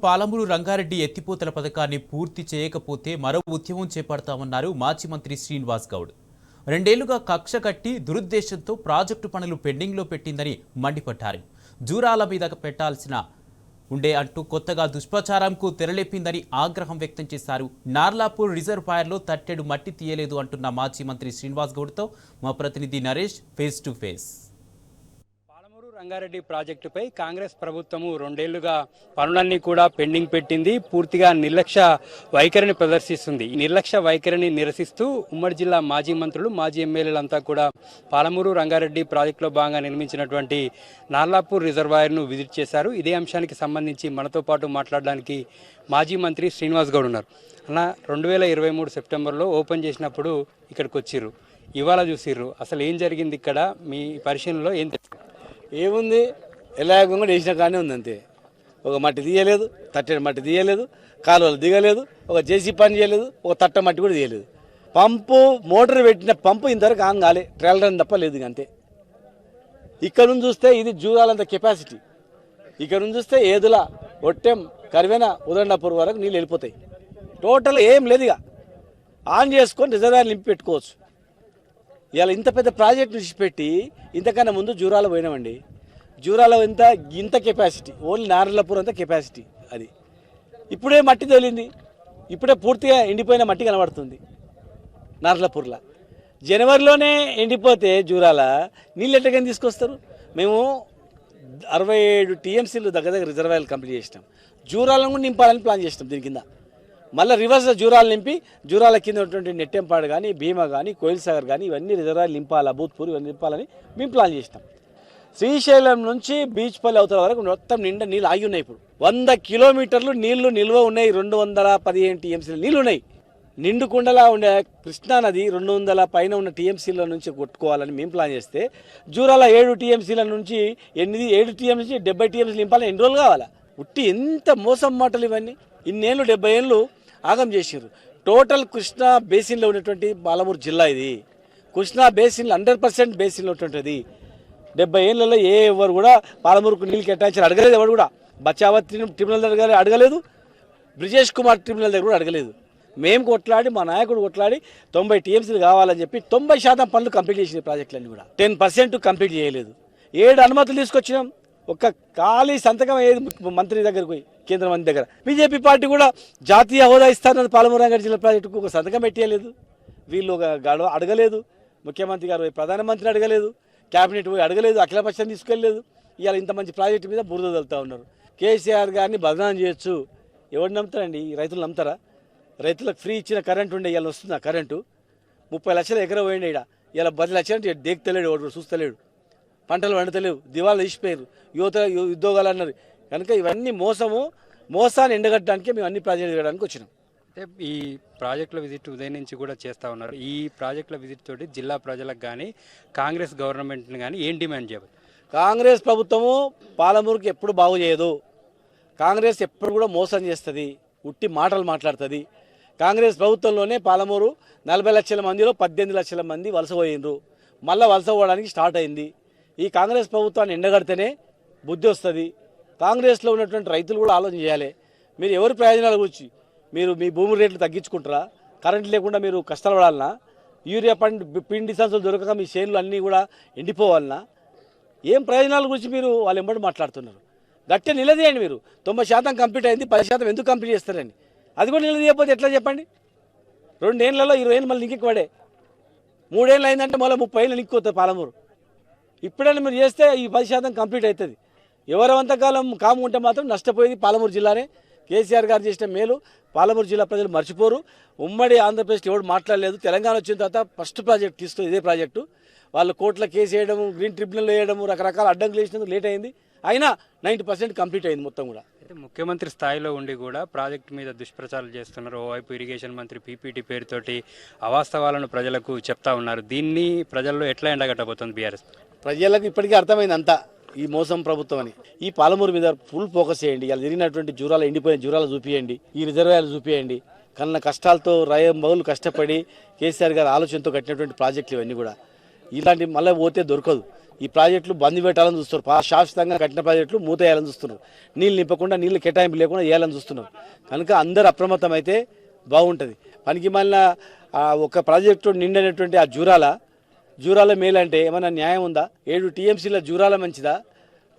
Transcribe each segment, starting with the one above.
పాలమూరు రంగారెడ్డి ఎత్తిపోతల పథకాన్ని పూర్తి చేయకపోతే మరో ఉద్యమం చేపడతామన్నారు మాజీ మంత్రి శ్రీనివాస్ గౌడ్. రెండేళ్లుగా కక్ష కట్టి దురుద్దేశంతో ప్రాజెక్టు పనులు పెండింగ్లో పెట్టిందని మండిపడ్డారు. జూరాల మీద పెట్టాల్సిన ఉండే అంటూ కొత్తగా దుష్ప్రచారంకు తెరలేపిందని ఆగ్రహం వ్యక్తం చేశారు. నార్లాపూర్ రిజర్వాయర్లో తట్టెడు మట్టి తీయలేదు అంటున్న మాజీ మంత్రి శ్రీనివాస్ గౌడ్తో మా ప్రతినిధి Naresh face to face. Rangareddy ప్రాజెక్టుపై కాంగ్రెస్ ప్రభుత్వము రెండేళ్లుగా పనులన్నీ కూడా పెండింగ్ పెట్టింది. పూర్తిగా నిర్లక్ష్య వైఖరిని ప్రదర్శిస్తుంది. ఈ నిర్లక్ష్య వైఖరిని నిరసిస్తూ ఉమ్మడి జిల్లా మాజీ మంత్రులు, మాజీ ఎమ్మెల్యేలంతా కూడా పాలమూరు రంగారెడ్డి ప్రాజెక్టులో భాగంగా నిర్మించినటువంటి నార్లాపూర్ రిజర్వాయర్ను విజిట్ చేశారు. ఇదే అంశానికి సంబంధించి మనతో పాటు మాట్లాడడానికి మాజీ మంత్రి శ్రీనివాస్ గౌడ్ ఉన్నారు. అన్న, 2023 సెప్టెంబర్లో ఓపెన్ చేసినప్పుడు ఇక్కడికి వచ్చిర్రు, ఇవాళ చూసిర్రు. అసలు ఏం జరిగింది ఇక్కడ? మీ పరిశీలనలో ఏం ఏముంది? ఎలాగంగా వేసిన కానీ ఉంది అంతే. ఒక మట్టి తీయలేదు, తట్టెడు మట్టి తీయలేదు, కాలువలు దిగలేదు, ఒక జేసీ పని చేయలేదు, ఒక తట్ట మట్టి కూడా తీయలేదు. పంపు మోటార్ పెట్టిన పంపు ఇంతవరకు ఆన్ కాలే, ట్రైలర్ తప్ప లేదు. అంతే. ఇక్కడ నుంచి చూస్తే ఇది జూరాలంత కెపాసిటీ. ఇక్కడ నుంచి చూస్తే ఏదుల, ఒట్టెం, కరివేన, ఉదండాపూర్ వరకు నీళ్ళు వెళ్ళిపోతాయి. టోటల్ ఏం లేదు. ఇక ఆన్ చేసుకొని రిజర్వాయర్ నింపి పెట్టుకోవచ్చు. ఇలా ఇంత పెద్ద ప్రాజెక్ట్ విడిచిపెట్టి ఇంతకన్నా ముందు జూరాల పోయినామండి. జూరాల ఇంత కెపాసిటీ, ఓన్లీ నార్లాపూర్ అంతా కెపాసిటీ. అది ఇప్పుడే మట్టి తోలింది, ఇప్పుడే పూర్తిగా ఎండిపోయిన మట్టి కనబడుతుంది నార్లాపూర్లో. జనవరిలోనే ఎండిపోతే జూరాల నీళ్ళు ఎట్టకని తీసుకొస్తారు? మేము 67 టీఎంసీలు దగ్గర రిజర్వాయర్లు కంప్లీట్ చేసినాం. జూరాలను కూడా నింపాలని ప్లాన్ చేసినాం. దీని కింద మళ్ళీ రివర్స్ జూరాలు నింపి జూరాల కింద ఉన్నటువంటి నెట్టెంపాడు కానీ, భీమా కానీ, కోయిల్ సాగర్ కానీ ఇవన్నీ రిజర్వాయర్లు నింపాలి, అభూత్పూర్ ఇవన్నీ నింపాలని మేము ప్లాన్ చేసినాం. శ్రీశైలం నుంచి బీచ్పల్లి అవతల వరకు మొత్తం నిండా నీళ్ళు ఆగి ఉన్నాయి. ఇప్పుడు 100 కిలోమీటర్లు నీళ్లు నిల్వ ఉన్నాయి. 215 టీఎంసీలు నీళ్ళు ఉన్నాయి. నిండుకుండలా ఉండే కృష్ణానది 200 పైన ఉన్న టీఎంసీల నుంచి కొట్టుకోవాలని మేము ప్లాన్ చేస్తే జూరాల 7 టీఎంసీల నుంచి 7 టీఎంసీ 70 టీఎంసీలు నింపాలని ఎన్ని రోజులు కావాలా? ఉట్టి ఎంత మోసం మాటలు ఇవన్నీ. ఇన్నేళ్ళు 70 ఏళ్ళు ఆగం చేసారు. టోటల్ కృష్ణా బేసిన్లో ఉన్నటువంటి పాలమూరు జిల్లా ఇది. కృష్ణా బేసిన్లో 100% బేసిన్లో ఉన్నటువంటిది. 70 ఏళ్ళలో ఎవరు కూడా పాలమూరుకు నీళ్ళు కేటాయించారు అడగలేదు. ఎవరు కూడా బచావత్ ట్రిబ్యునల్ దగ్గర అడగలేదు, బ్రిజేష్ కుమార్ ట్రిబ్యునల్ దగ్గర కూడా అడగలేదు. మేము కొట్లాడి, మా నాయకుడు కొట్లాడి 90 టీఎంసీలు కావాలని చెప్పి 90% పనులు కంప్లీట్ చేసిన ప్రాజెక్టులన్నీ కూడా 10% కంప్లీట్ చేయలేదు. 7 అనుమతులు తీసుకొచ్చినాం. ఒక్క ఖాళీ సంతకం ఏది మంత్రి దగ్గరకు పోయి, కేంద్ర మంత్రి దగ్గర. బీజేపీ పార్టీ కూడా జాతీయ హోదా ఇస్తారన్నది పాలమూరు రంగారెడ్డి జిల్లా ప్రాజెక్టుకు ఒక సంతకం పెట్టేయలేదు. వీళ్ళు ఒక గడవ అడగలేదు. ముఖ్యమంత్రి గారు పోయి ప్రధానమంత్రిని అడగలేదు, క్యాబినెట్ పోయి అడగలేదు, అఖిలపక్షాన్ని తీసుకెళ్ళలేదు. ఇవాళ ఇంత మంచి ప్రాజెక్టు మీద బురద తలుతూ ఉన్నారు. కేసీఆర్ గారిని బదనాం చేయొచ్చు. ఎవరు నమ్ముతారండి? రైతులు నమ్ముతారా? రైతులకు ఫ్రీ ఇచ్చిన కరెంటు ఉండే ఇవాళ వస్తుందా? కరెంటు 30 లక్షలు ఎకరం పోయిండే. ఇలా 10 లక్షలు అంటే దేక్తలేడు, వాడు చూస్తలేడు. పంటలు వండుతలేవు, దివాళా తీసిపోయారు, యువత ఉద్యోగాలు అన్నారు. కనుక ఇవన్నీ మోసాన్ని ఎండగట్టడానికే మేము అన్ని ప్రాజెక్టులు చేయడానికి వచ్చినాం. అంటే ఈ ప్రాజెక్టుల విజిట్ ఉదయం నుంచి కూడా చేస్తూ ఉన్నారు. ఈ ప్రాజెక్టుల విజిట్ తోటి జిల్లా ప్రజలకు కానీ, కాంగ్రెస్ గవర్నమెంట్ని కానీ ఏం డిమాండ్ చేయాలి? కాంగ్రెస్ ప్రభుత్వము పాలమూరుకి ఎప్పుడు బాగు చేయదు. కాంగ్రెస్ ఎప్పుడు కూడా మోసం చేస్తుంది, ఉట్టి మాటలు మాట్లాడుతుంది. కాంగ్రెస్ ప్రభుత్వంలోనే పాలమూరు 40 లక్షల మందిలో 18 లక్షల మంది వలస పోయినరు. మళ్ళీ వలస పోవడానికి స్టార్ట్ అయింది. ఈ కాంగ్రెస్ ప్రభుత్వాన్ని ఎండగడితేనే బుద్ధి వస్తుంది. కాంగ్రెస్లో ఉన్నటువంటి రైతులు కూడా ఆలోచన చేయాలి. మీరు ఎవరి ప్రయోజనాల గురించి మీరు మీ భూమి రేట్లు తగ్గించుకుంటారా? కరెంట్ లేకుండా మీరు కష్టాలు పడాలన్నా? యూరియా పిండి సంచులు దొరకక మీ చేనులు అన్నీ కూడా ఎండిపోవాలన్నా? ఏం ప్రయోజనాల గురించి మీరు వాళ్ళు ఎంబడి మాట్లాడుతున్నారు? గట్టిగా నిలదీయండి. మీరు 90% కంప్లీట్ అయింది, 10% ఎందుకు కంప్లీట్ చేస్తారండి? అది కూడా నిలదీయకపోతే ఎట్లా చెప్పండి? 2 ఏళ్ళలో 20 ఏళ్ళు మళ్ళీ ఇంకెక్కువ పడే. 3 ఏళ్ళు అయిందంటే మళ్ళీ 30 ఏళ్ళు ఇంకొస్తుంది పాలమూరు. ఇప్పుడైనా మీరు చేస్తే ఈ 10% కంప్లీట్ అవుతుంది. ఎవరంతకాలం కాము ఉంటే మాత్రం నష్టపోయేది పాలమూరు జిల్లానే. కేసీఆర్ గారు చేసిన మేలు పాలమూరు జిల్లా ప్రజలు మర్చిపోరు. ఉమ్మడి ఆంధ్రప్రదేశ్ ఎవరు మాట్లాడలేదు. తెలంగాణ వచ్చిన తర్వాత ఫస్ట్ ప్రాజెక్ట్ తీసుకుని ఇదే ప్రాజెక్టు. వాళ్ళు కోర్టుల కేసు వేయడము, గ్రీన్ ట్రిబ్యునల్ వేయడము, రకరకాల అడ్డంకులు వేసినందుకు లేట్ అయింది. అయినా 90% కంప్లీట్ అయింది మొత్తం కూడా. అయితే ముఖ్యమంత్రి స్థాయిలో ఉండి కూడా ప్రాజెక్టు మీద దుష్ప్రచారాలు చేస్తున్నారు. ఓవైపు ఇరిగేషన్ మంత్రి పీపీటీ పేరుతోటి అవాస్తవాలను ప్రజలకు చెప్తా ఉన్నారు. దీన్ని ప్రజల్లో ఎట్లా ఎండగట్టబోతుంది బీఆర్ఎస్? ప్రజలకు ఇప్పటికీ అర్థమైంది అంతా ఈ మోసం ప్రభుత్వం అని. ఈ పాలమూరు మీద ఫుల్ ఫోకస్ చేయండి. ఇలా జరిగినటువంటి జూరాలు, ఎండిపోయిన జూరాలు చూపియండి, ఈ రిజర్వాయర్లు చూపియండి. కన్న కష్టాలతో బహుళ కష్టపడి కేసీఆర్ గారి ఆలోచనతో కట్టినటువంటి ప్రాజెక్టులు ఇవన్నీ కూడా. ఇలాంటి మళ్ళీ పోతే దొరకదు. ఈ ప్రాజెక్టులు బంద్ పెట్టాలని చూస్తున్నారు. శాశ్వతంగా కట్టిన ప్రాజెక్టులు మూతేయాలని చూస్తున్నారు. నీళ్ళు నింపకుండా నీళ్ళు కేటాయింపు లేకుండా వేయాలని చూస్తున్నారు. కనుక అందరూ అప్రమత్తం అయితే బాగుంటుంది. పనికి మళ్ళీ ఒక ప్రాజెక్టు నిండినటువంటి ఆ జూరాల మేలంటే ఏమైనా న్యాయం ఉందా? 7 టీఎంసీల జూరాల మంచిదా,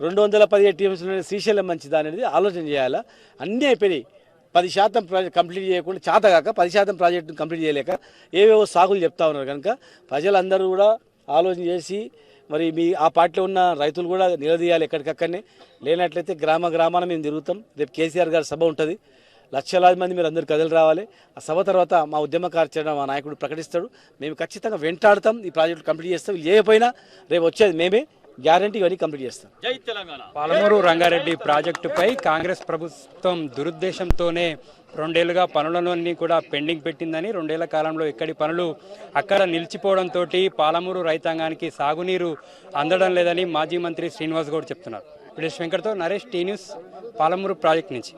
217 టీఎంసీల శ్రీశైలం మంచిదా అనేది ఆలోచన చేయాలా. అన్నీ అయిపోయినాయి. 10% ప్రాజెక్ట్ కంప్లీట్ చేయకుండా చేతగాక 10% ప్రాజెక్టు కంప్లీట్ చేయలేక ఏవేవో సాగులు చెప్తా ఉన్నారు. కనుక ప్రజలందరూ కూడా ఆలోచన చేసి మరి ఆ పార్టీలో ఉన్న రైతులు కూడా నిలదీయాలి ఎక్కడికక్కడనే. లేనట్లయితే గ్రామాన మేము తిరుగుతాం. రేపు కేసీఆర్ గారి సభ ఉంటుంది. లక్షలాది మంది మీరు అందరు కథలు రావాలి. ఆ సభ తర్వాత మా ఉద్యమ కార్యాచరణ మా నాయకుడు ప్రకటిస్తాడు. మేము ఖచ్చితంగా వెంటాడతాం. ఈ ప్రాజెక్టు కంప్లీట్ చేస్తాం. వీళ్ళు చేయకపోయినా రేపు వచ్చేది మేమే. గ్యారంటీ ఇవన్నీ కంప్లీట్ చేస్తాం. జై తెలంగాణ. పాలమూరు రంగారెడ్డి ప్రాజెక్టుపై కాంగ్రెస్ ప్రభుత్వం దురుద్దేశంతోనే 2 ఏళ్లుగా పనులన్నీ కూడా పెండింగ్ పెట్టిందని, 2 ఏళ్ల కాలంలో ఎక్కడి పనులు అక్కడ నిలిచిపోవడంతో పాలమూరు రైతాంగానికి సాగునీరు అందడం లేదని మాజీ మంత్రి శ్రీనివాస్ గౌడ్ చెప్తున్నారు. విడేష్ వెంకట్తో Naresh, T news, Palamuru project నుంచి.